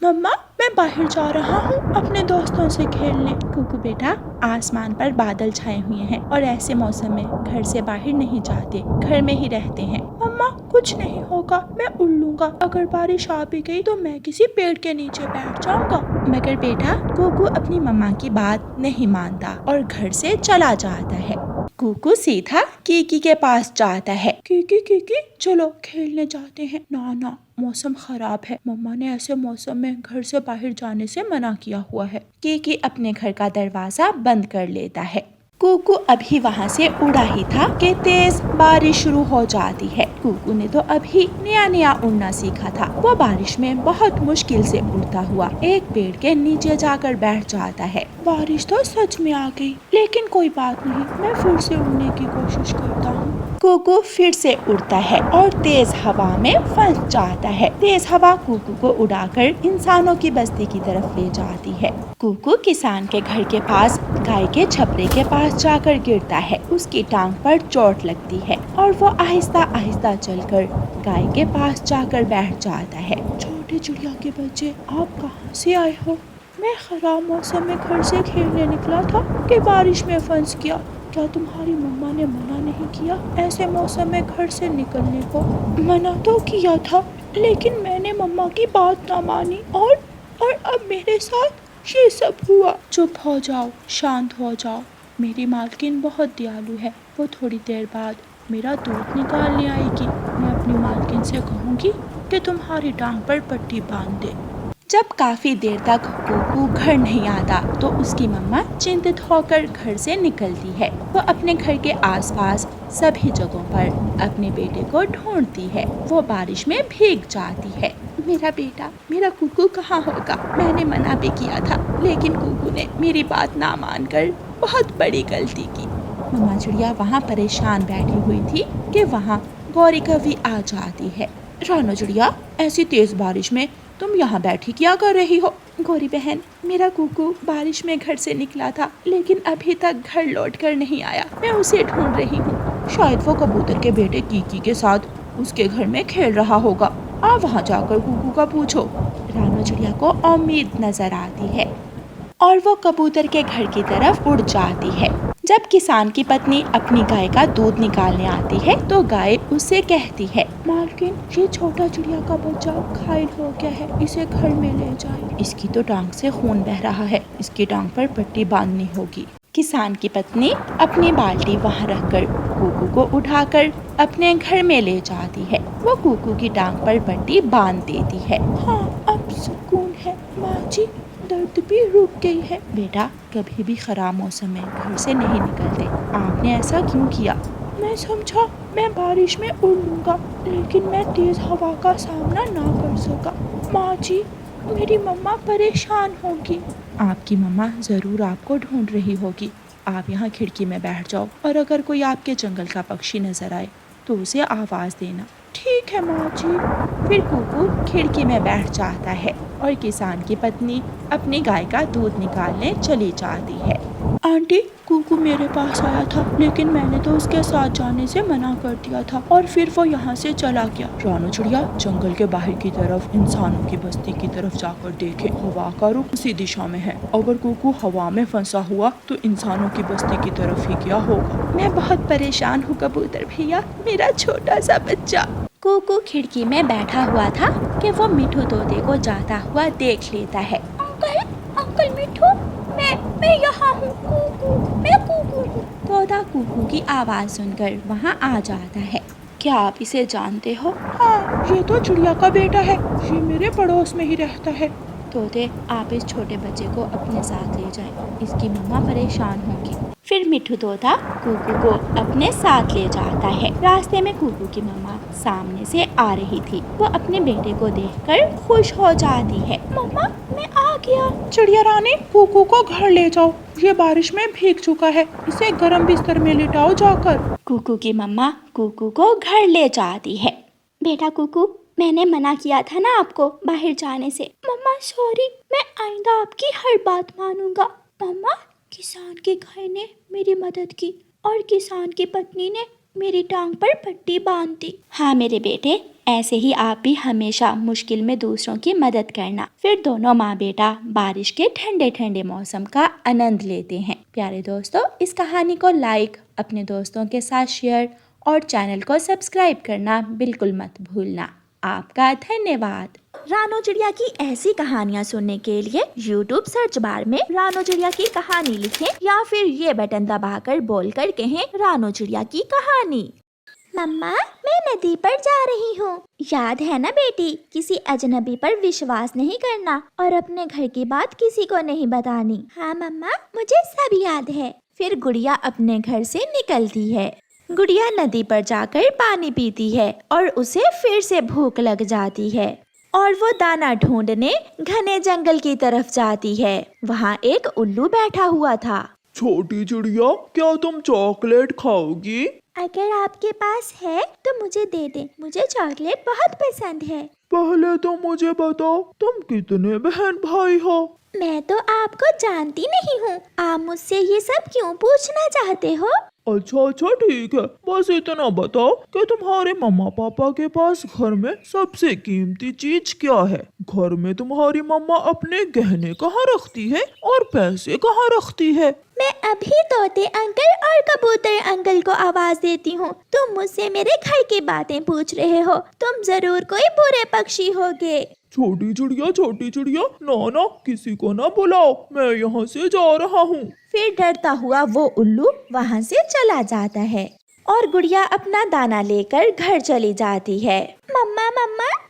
मम्मा, मैं बाहर जा रहा हूँ अपने दोस्तों से खेलने। कुकू बेटा, आसमान पर बादल छाए हुए हैं और ऐसे मौसम में घर से बाहर नहीं जाते, घर में ही रहते हैं। मम्मा, कुछ नहीं होगा, मैं उड़ लूंगा। अगर बारिश आ भी गई तो मैं किसी पेड़ के नीचे बैठ जाऊंगा। मगर बेटा, कुकू अपनी मम्मा की बात नहीं मानता और घर से चला जाता है। कुकू सीधा कीकी के पास जाता है। कीकी कीकी, चलो खेलने जाते हैं। ना ना, मौसम खराब है, मम्मा ने ऐसे मौसम में घर से बाहर जाने से मना किया हुआ है। कीकी अपने घर का दरवाजा बंद कर लेता है। कुकू अभी वहाँ से उड़ा ही था कि तेज बारिश शुरू हो जाती है। कुकू ने तो अभी नया नया उड़ना सीखा था। वो बारिश में बहुत मुश्किल से उड़ता हुआ एक पेड़ के नीचे जाकर बैठ जाता है। बारिश तो सच में आ गई, लेकिन कोई बात नहीं, मैं फिर से उड़ने की कोशिश करता हूँ। कुकू फिर से उड़ता है और तेज हवा में फंस जाता है। तेज हवा कुकू को उड़ाकर इंसानों की बस्ती की तरफ ले जाती है। कुकू किसान के घर के पास गाय के छपरे के पास जाकर गिरता है। उसकी टांग पर चोट लगती है और वो आहिस्ता आहिस्ता चलकर गाय के पास जाकर बैठ जाता है। छोटे चिड़िया के बच्चे, आप कहाँ से आए हो? मैं खराब मौसम में घर से खेलने निकला था कि बारिश में फंस गया। क्या तुम्हारी मम्मा ने मना नहीं किया ऐसे मौसम में घर से निकलने को? मना तो किया था, लेकिन मैंने मम्मा की बात ना मानी और अब मेरे साथ ये सब हुआ। चुप हो जाओ, शांत हो जाओ। मेरी मालकिन बहुत दयालु है, वो थोड़ी देर बाद मेरा दूध निकालने आएगी। मैं अपनी मालकिन से कहूँगी कि तुम्हारी टांग पर पट्टी बांध दे। जब काफी देर तक कुकू घर नहीं आता तो उसकी मम्मा चिंतित होकर घर से निकलती है। वो अपने घर के आसपास सभी जगहों पर अपने बेटे को ढूंढती है। वो बारिश में भीग जाती है। मेरा बेटा, मेरा कुकू कहाँ होगा? मैंने मना भी किया था, लेकिन कुकू ने मेरी बात ना मानकर बहुत बड़ी गलती की। मम्मा चिड़िया वहाँ परेशान बैठी हुई थी कि वहाँ गौरी कभी आ जाती है। रानो चिड़िया, ऐसी तेज बारिश में तुम यहाँ बैठी क्या कर रही हो? गौरी बहन, मेरा कुकू बारिश में घर से निकला था, लेकिन अभी तक घर लौट कर नहीं आया। मैं उसे ढूंढ रही हूँ। शायद वो कबूतर के बेटे कीकी के साथ उसके घर में खेल रहा होगा। आप वहाँ जाकर कुकू का पूछो। रानो चिड़िया को उम्मीद नजर आती है और वो कबूतर के घर की तरफ उड़ जाती है। जब किसान की पत्नी अपनी गाय का दूध निकालने आती है तो गाय उससे कहती है, मालकिन, ये छोटा चिड़िया का बच्चा घायल हो गया है, इसे घर में ले जाए। इसकी तो टांग से खून बह रहा है, इसकी टांग पर पट्टी बांधनी होगी। किसान की पत्नी अपनी बाल्टी वहाँ रखकर कुकू को उठाकर अपने घर में ले जाती है। वो कुकू की टांग पर पट्टी बांध देती है। हाँ, अब सुकून है। माँ जी, दर्द भी रुक गई है। बेटा, कभी भी खराब मौसम में घर से नहीं निकलते। आपने ऐसा क्यों किया? मैं समझा मैं बारिश में उड़ लूंगा, लेकिन मैं तेज हवा का सामना ना कर सका। माँ जी, मेरी मम्मा परेशान होगी। आपकी मम्मा जरूर आपको ढूंढ रही होगी। आप यहाँ खिड़की में बैठ जाओ और अगर कोई आपके जंगल का पक्षी नजर आए तो उसे आवाज देना। ठीक है माँ जी। फिर कुकू खिड़की में बैठ जाता है और किसान की पत्नी अपनी गाय का दूध निकालने चली जाती है। आंटी, कुकू मेरे पास आया था, लेकिन मैंने तो उसके साथ जाने से मना कर दिया था और फिर वो यहाँ से चला गया। रानो चिड़िया, जंगल के बाहर की तरफ इंसानों की बस्ती की तरफ जाकर देखे। हवा का रुख उसी दिशा में है। अगर कुकू हवा में फंसा हुआ तो इंसानों की बस्ती की तरफ ही गया होगा। मैं बहुत परेशान हूँ कबूतर भैया, मेरा छोटा सा बच्चा। कुकू खिड़की में बैठा हुआ था कि वो मिठू तोते को जाता हुआ देख लेता है। अंकल, अंकल मिठू, मैं यहाँ हूँ। कुकू, मैं कुकू हूँ। तोता कुकू की आवाज सुनकर वहाँ आ जाता है। क्या आप इसे जानते हो? हाँ, ये तो चिड़िया का बेटा है, ये मेरे पड़ोस में ही रहता है। तोते, आप इस छोटे बच्चे को अपने साथ ले जाएं, इसकी मम्मा परेशान होगी। फिर मिठू तोता कुकू को अपने साथ ले जाता है। रास्ते में कुकू की मम्मा सामने से आ रही थी। वो अपने बेटे को देखकर खुश हो जाती है। मम्मा, मैं आ गया। चिड़िया रानी, कुकू को घर ले जाओ, ये बारिश में भीग चुका है, इसे गर्म बिस्तर में लिटाओ जाकर। कुकू की मम्मा कुकू को घर ले जाती है। बेटा कुकू, मैंने मना किया था ना आपको बाहर जाने से। मम्मा सॉरी, मैं आइंदा आपकी हर बात मानूंगा। मम्मा, किसान की गाय ने मेरी मदद की और किसान की पत्नी ने मेरी टांग पर पट्टी बांध दी। हाँ मेरे बेटे, ऐसे ही आप भी हमेशा मुश्किल में दूसरों की मदद करना। फिर दोनों माँ बेटा बारिश के ठंडे ठंडे मौसम का आनंद लेते हैं। प्यारे दोस्तों, इस कहानी को लाइक, अपने दोस्तों के साथ शेयर और चैनल को सब्सक्राइब करना बिल्कुल मत भूलना। आपका धन्यवाद। रानो चिड़िया की ऐसी कहानियाँ सुनने के लिए YouTube सर्च बार में रानो चिड़िया की कहानी लिखें या फिर ये बटन दबाकर बोलकर कहें रानो चिड़िया की कहानी। मम्मा, मैं नदी पर जा रही हूँ। याद है ना बेटी, किसी अजनबी पर विश्वास नहीं करना और अपने घर की बात किसी को नहीं बतानी। हाँ मम्मा, मुझे सब याद है। फिर गुड़िया अपने घर से निकलती है। गुड़िया नदी पर जाकर पानी पीती है और उसे फिर से भूख लग जाती है और वो दाना ढूंढने घने जंगल की तरफ जाती है। वहाँ एक उल्लू बैठा हुआ था। छोटी चिड़िया, क्या तुम चॉकलेट खाओगी? अगर आपके पास है तो मुझे दे दे, मुझे चॉकलेट बहुत पसंद है। पहले तो मुझे बताओ, तुम कितने बहन भाई हो? मैं तो आपको जानती नहीं हूँ, आप मुझसे ये सब क्यों पूछना चाहते हो? अच्छा ठीक है, बस इतना बताओ कि तुम्हारे मम्मा पापा के पास घर में सबसे कीमती चीज क्या है? घर में तुम्हारी मम्मा अपने गहने कहाँ रखती है और पैसे कहाँ रखती है? मैं अभी तोते अंकल और कबूतर अंकल को आवाज देती हूँ। तुम मुझसे मेरे घर की बातें पूछ रहे हो, तुम जरूर कोई बुरे पक्षी होगे। छोटी चिड़िया, ना किसी को ना बुलाओ, मैं यहाँ से जा रहा हूँ। फिर डरता हुआ वो उल्लू वहाँ से चला जाता है और गुड़िया अपना दाना लेकर घर चली जाती है। मम्मा,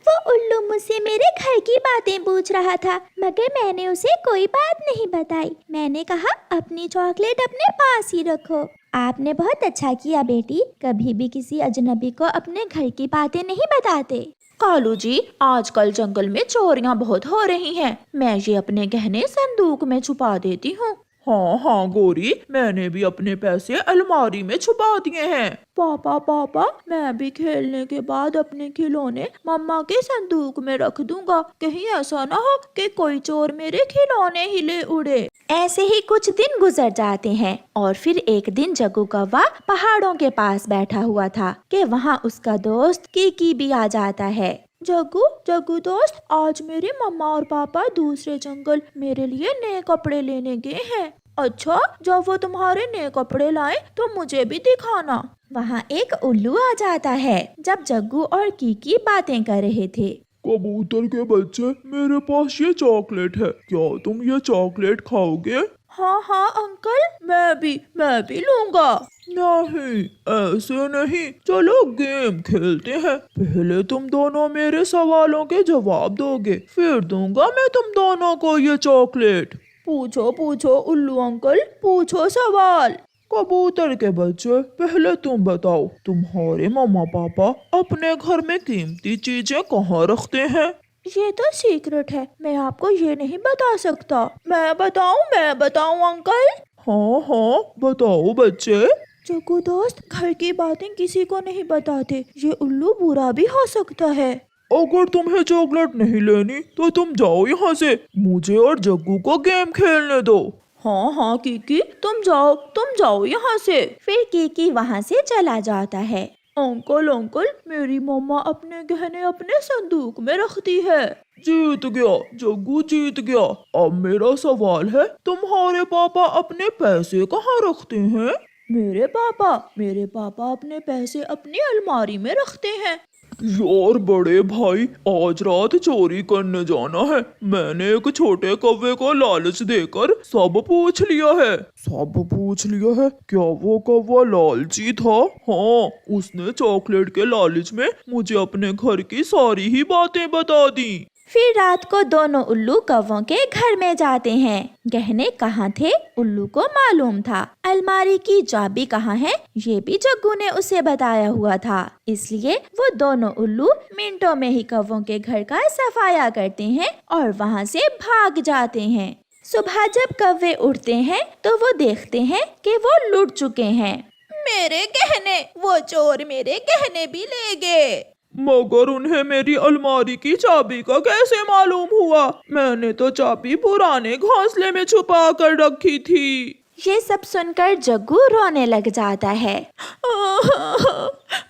वो उल्लू मुझसे मेरे घर की बातें पूछ रहा था, मगर मैंने उसे कोई बात नहीं बताई। मैंने कहा अपनी चॉकलेट अपने पास ही रखो। आपने बहुत अच्छा किया बेटी, कभी भी किसी अजनबी को अपने घर की बातें नहीं बताते। कालू जी, आजकल जंगल में चोरियां बहुत हो रही हैं। मैं ये अपने गहने संदूक में छुपा देती हूँ। हाँ गोरी, मैंने भी अपने पैसे अलमारी में छुपा दिए हैं। पापा, मैं भी खेलने के बाद अपने खिलौने मम्मा के संदूक में रख दूंगा। कहीं ऐसा ना हो कि कोई चोर मेरे खिलौने ही ले उड़े। ऐसे ही कुछ दिन गुजर जाते हैं और फिर एक दिन जग्गू कौवा पहाड़ों के पास बैठा हुआ था कि वहाँ उसका दोस्त कीकी भी आ जाता है। जग्गू दोस्त, आज मेरे मम्मा और पापा दूसरे जंगल मेरे लिए नए कपड़े लेने गए हैं। अच्छा, जब वो तुम्हारे नए कपड़े लाए तो मुझे भी दिखाना। वहाँ एक उल्लू आ जाता है जब जग्गू और कीकी बातें कर रहे थे। कबूतर के बच्चे, मेरे पास ये चॉकलेट है, क्या तुम ये चॉकलेट खाओगे? हाँ अंकल, मैं भी लूँगा। नहीं, ऐसे नहीं, चलो गेम खेलते हैं। पहले तुम दोनों मेरे सवालों के जवाब दोगे, फिर दूंगा मैं तुम दोनों को ये चॉकलेट। पूछो उल्लू अंकल, पूछो सवाल। कबूतर के बच्चे, पहले तुम बताओ, तुम्हारे मम्मा पापा अपने घर में कीमती चीजें कहाँ रखते हैं? ये तो सीक्रेट है, मैं आपको ये नहीं बता सकता। मैं बताऊं अंकल? हाँ, बताओ बच्चे। जग्गू दोस्त, घर की बातें किसी को नहीं बताते, ये उल्लू बुरा भी हो सकता है। अगर तुम्हें चॉकलेट नहीं लेनी तो तुम जाओ यहाँ से, मुझे और जग्गू को गेम खेलने दो। हाँ कीकी, तुम जाओ यहाँ से। फिर कीकी वहाँ से चला जाता है। अंकल, मेरी मम्मा अपने गहने अपने संदूक में रखती है। जीत गया, जग्गू जीत गया। अब मेरा सवाल है, तुम्हारे पापा अपने पैसे कहाँ रखते हैं? मेरे पापा अपने पैसे अपनी अलमारी में रखते हैं। यार बड़े भाई, आज रात चोरी करने जाना है। मैंने एक छोटे कौवे को लालच देकर सब पूछ लिया है। क्या वो कौवा लालची था? हाँ, उसने चॉकलेट के लालच में मुझे अपने घर की सारी ही बातें बता दी। फिर रात को दोनों उल्लू कौवों के घर में जाते हैं। गहने कहाँ थे उल्लू को मालूम था। अलमारी की चाबी कहाँ है ये भी जग्गू ने उसे बताया हुआ था। इसलिए वो दोनों उल्लू मिनटों में ही कौवों के घर का सफाया करते हैं और वहाँ से भाग जाते हैं। सुबह जब कौवे उठते हैं तो वो देखते हैं कि वो लुट चुके हैं। मेरे गहने, वो चोर मेरे गहने भी ले गए। मगर उन्हें मेरी अलमारी की चाबी का कैसे मालूम हुआ? मैंने तो चाबी पुराने घोंसले में छुपा कर रखी थी। ये सब सुनकर जग्गू रोने लग जाता है।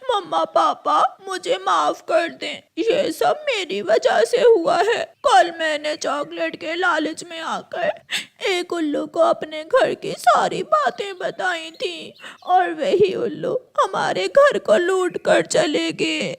मम्मा पापा मुझे माफ कर दें, ये सब मेरी वजह से हुआ है। कल मैंने चॉकलेट के लालच में आकर एक उल्लू को अपने घर की सारी बातें बताई थी और वही उल्लू हमारे घर को लूट कर चले गए।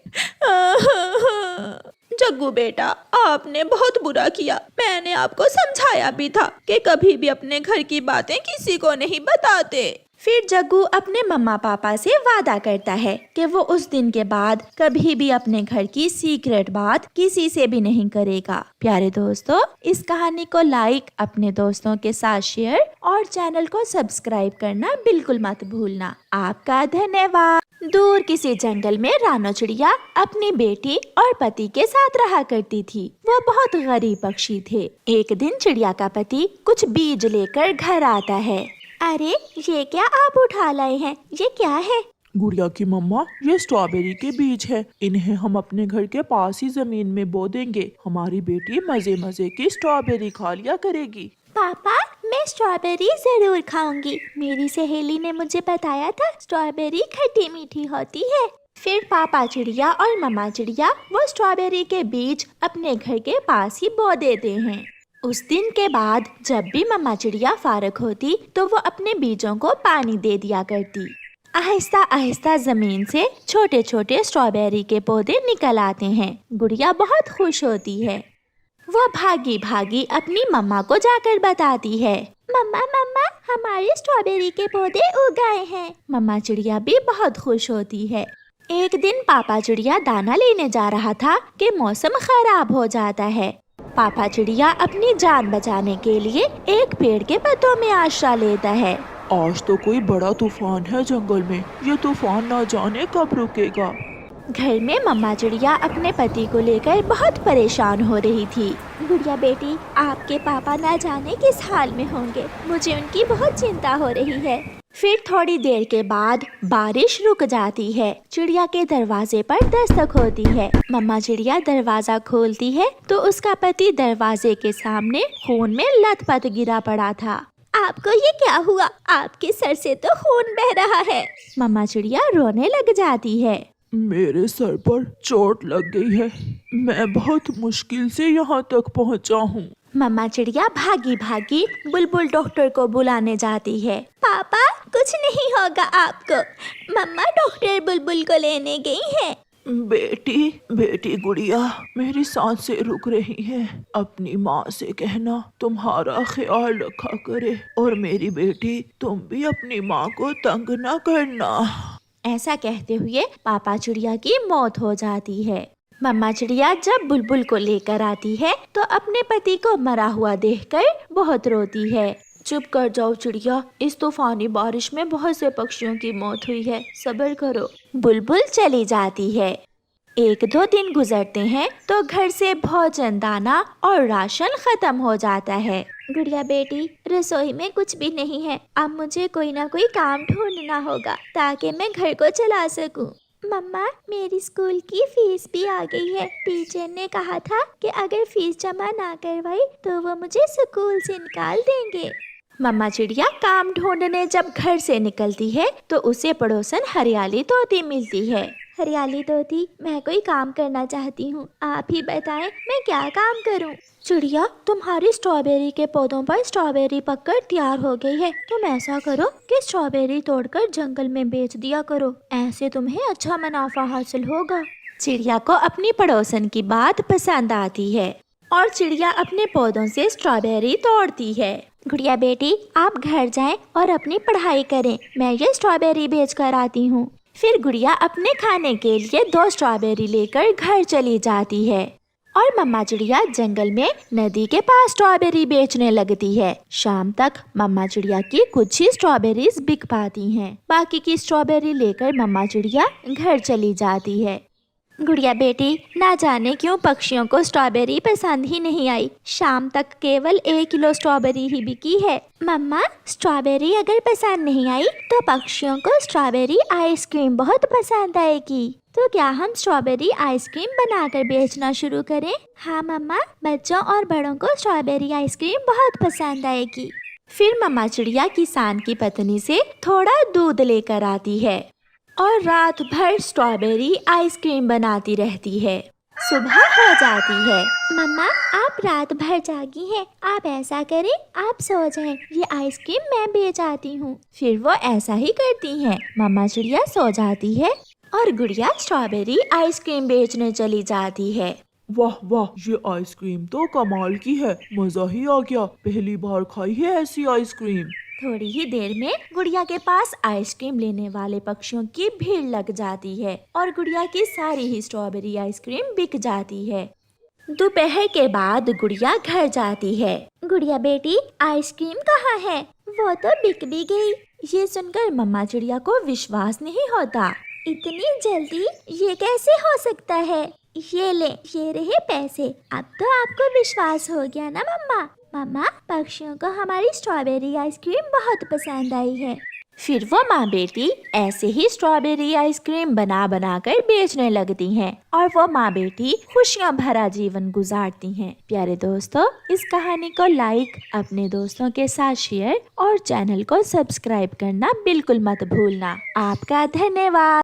जग्गू बेटा, आपने बहुत बुरा किया। मैंने आपको समझाया भी था कि कभी भी अपने घर की बातें किसी को नहीं बताते। फिर जग्गू अपने मम्मा पापा से वादा करता है कि वो उस दिन के बाद कभी भी अपने घर की सीक्रेट बात किसी से भी नहीं करेगा। प्यारे दोस्तों, इस कहानी को लाइक, अपने दोस्तों के साथ शेयर और चैनल को सब्सक्राइब करना बिल्कुल मत भूलना। आपका धन्यवाद। दूर किसी जंगल में रानो चिड़िया अपनी बेटी और पति के साथ रहा करती थी। वो बहुत गरीब पक्षी थे। एक दिन चिड़िया का पति कुछ बीज लेकर घर आता है। अरे ये क्या आप उठा लाए हैं? ये क्या है? गुड़िया की मम्मा, ये स्ट्रॉबेरी के बीज है। इन्हें हम अपने घर के पास ही जमीन में बो देंगे। हमारी बेटी मजे मजे की स्ट्रॉबेरी खा लिया करेगी। पापा, मैं स्ट्रॉबेरी जरूर खाऊंगी। मेरी सहेली ने मुझे बताया था स्ट्रॉबेरी खट्टी मीठी होती है। फिर पापा चिड़िया और मम्मा चिड़िया वो स्ट्रॉबेरी के बीज अपने घर के पास ही बो देते हैं। उस दिन के बाद जब भी मम्मा चिड़िया फारग होती तो वो अपने बीजों को पानी दे दिया करती। आहिस्ता आहिस्ता जमीन से छोटे छोटे स्ट्रॉबेरी के पौधे निकल आते हैं। गुड़िया बहुत खुश होती है। वो भागी भागी अपनी मम्मा को जाकर बताती है, मम्मा मम्मा, हमारे स्ट्रॉबेरी के पौधे उग गए हैं। मम्मा चिड़िया भी बहुत खुश होती है। एक दिन पापा चिड़िया दाना लेने जा रहा था कि मौसम खराब हो जाता है। पापा चिड़िया अपनी जान बचाने के लिए एक पेड़ के पत्तों में आश्रय लेता है। आज तो कोई बड़ा तूफान है जंगल में। ये तूफान ना जाने कब रुकेगा। घर में मम्मा चिड़िया अपने पति को लेकर बहुत परेशान हो रही थी। गुड़िया बेटी, आपके पापा ना जाने किस हाल में होंगे। मुझे उनकी बहुत चिंता हो रही है। फिर थोड़ी देर के बाद बारिश रुक जाती है। चिड़िया के दरवाजे पर दस्तक होती है। मम्मा चिड़िया दरवाजा खोलती है तो उसका पति दरवाजे के सामने खून में लथपथ गिरा पड़ा था। आपको ये क्या हुआ? आपके सर से तो खून बह रहा है। मम्मा चिड़िया रोने लग जाती है। मेरे सर पर चोट लग गई है। मैं बहुत मुश्किल से यहाँ तक पहुँचा हूँ। मम्मा चिड़िया भागी भागी बुलबुल डॉक्टर को बुलाने जाती है। पापा, कुछ नहीं होगा आपको। मम्मा डॉक्टर बुलबुल को लेने गई है। बेटी गुड़िया, मेरी सांसें रुक रही हैं। अपनी माँ से कहना तुम्हारा ख्याल रखा करे, और मेरी बेटी तुम भी अपनी माँ को तंग न करना। ऐसा कहते हुए पापा चिड़िया की मौत हो जाती है। मम्मा चिड़िया जब बुलबुल को लेकर आती है तो अपने पति को मरा हुआ देखकर बहुत रोती है। चुप कर जाओ चिड़िया, इस तूफानी बारिश में बहुत से पक्षियों की मौत हुई है, सब्र करो। बुलबुल चली जाती है। एक दो दिन गुजरते हैं तो घर से भोजन, दाना और राशन खत्म हो जाता है। गुड़िया बेटी, रसोई में कुछ भी नहीं है। अब मुझे कोई ना कोई काम ढूंढना होगा ताकि मैं घर को चला सकूं। मम्मा, मेरी स्कूल की फीस भी आ गई है। टीचर ने कहा था कि अगर फीस जमा ना करवाई तो वो मुझे स्कूल से निकाल देंगे। मम्मा चिड़िया काम ढूंढने जब घर से निकलती है तो उसे पड़ोसन हरियाली तोती मिलती है। हरियाली तोती, मैं कोई काम करना चाहती हूँ। आप ही बताएं मैं क्या काम करूँ? चिड़िया, तुम्हारी स्ट्रॉबेरी के पौधों पर स्ट्रॉबेरी पककर तैयार हो गई है। तुम ऐसा करो कि स्ट्रॉबेरी तोड़कर जंगल में बेच दिया करो, ऐसे तुम्हें अच्छा मुनाफा हासिल होगा। चिड़िया को अपनी पड़ोसन की बात पसंद आती है और चिड़िया अपने पौधों से स्ट्रॉबेरी तोड़ती है। गुड़िया बेटी, आप घर जाएं और अपनी पढ़ाई करें। मैं ये स्ट्रॉबेरी बेच कर आती हूँ। फिर गुड़िया अपने खाने के लिए 2 स्ट्रॉबेरी लेकर घर चली जाती है और मम्मा चिड़िया जंगल में नदी के पास स्ट्रॉबेरी बेचने लगती है। शाम तक मम्मा चिड़िया की कुछ ही स्ट्रॉबेरीज बिक पाती हैं। बाकी की स्ट्रॉबेरी लेकर मम्मा चिड़िया घर चली जाती है। गुड़िया बेटी, ना जाने क्यों पक्षियों को स्ट्रॉबेरी पसंद ही नहीं आई। शाम तक केवल 1 किलो स्ट्रॉबेरी ही बिकी है। मम्मा, स्ट्रॉबेरी अगर पसंद नहीं आई तो पक्षियों को स्ट्रॉबेरी आइसक्रीम बहुत पसंद आएगी। तो क्या हम स्ट्रॉबेरी आइसक्रीम बनाकर बेचना शुरू करें? हाँ मम्मा, बच्चों और बड़ों को स्ट्रॉबेरी आइसक्रीम बहुत पसंद आएगी। फिर मम्मा चिड़िया किसान की पत्नी से थोड़ा दूध लेकर आती है और रात भर स्ट्रॉबेरी आइसक्रीम बनाती रहती है। सुबह हो जाती है। मम्मा आप रात भर जागी हैं, आप ऐसा करें आप सो जाएं, ये आइसक्रीम मैं बेच आती हूँ। फिर वो ऐसा ही करती हैं। मम्मा चिड़िया सो जाती है और गुड़िया स्ट्रॉबेरी आइसक्रीम बेचने चली जाती है। वाह वाह, ये आइसक्रीम तो कमाल की है, मजा ही आ गया, पहली बार खाई है ऐसी आइसक्रीम। थोड़ी ही देर में गुड़िया के पास आइसक्रीम लेने वाले पक्षियों की भीड़ लग जाती है और गुड़िया की सारी ही स्ट्रॉबेरी आइसक्रीम बिक जाती है। दोपहर के बाद गुड़िया घर जाती है। गुड़िया बेटी आइसक्रीम कहाँ है? वो तो बिक भी गई। ये सुनकर मम्मा चिड़िया को विश्वास नहीं होता। इतनी जल्दी ये कैसे हो सकता है? ये ले, ये रहे पैसे। अब तो आपको विश्वास हो गया ना मम्मा? मम्मा पक्षियों को हमारी स्ट्रॉबेरी आइसक्रीम बहुत पसंद आई है। फिर वो माँ बेटी ऐसे ही स्ट्रॉबेरी आइसक्रीम बना बना कर बेचने लगती हैं और वो माँ बेटी खुशियाँ भरा जीवन गुजारती हैं। प्यारे दोस्तों, इस कहानी को लाइक, अपने दोस्तों के साथ शेयर और चैनल को सब्सक्राइब करना बिल्कुल मत भूलना। आपका धन्यवाद।